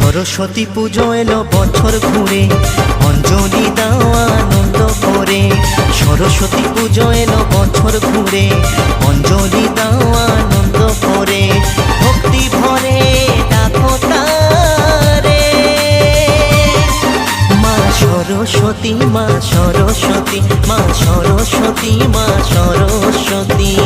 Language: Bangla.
সরস্বতী পুজো এলো বছর ঘুরে, অঞ্জলি দাও আনন্দ করে। সরস্বতী পুজো এলো বছর ঘুরে, অঞ্জলি দাও আনন্দ করে। ভক্তি ভরে ডাকো তারে, মা সরস্বতী, মা সরস্বতী, মা সরস্বতী, মা সরস্বতী।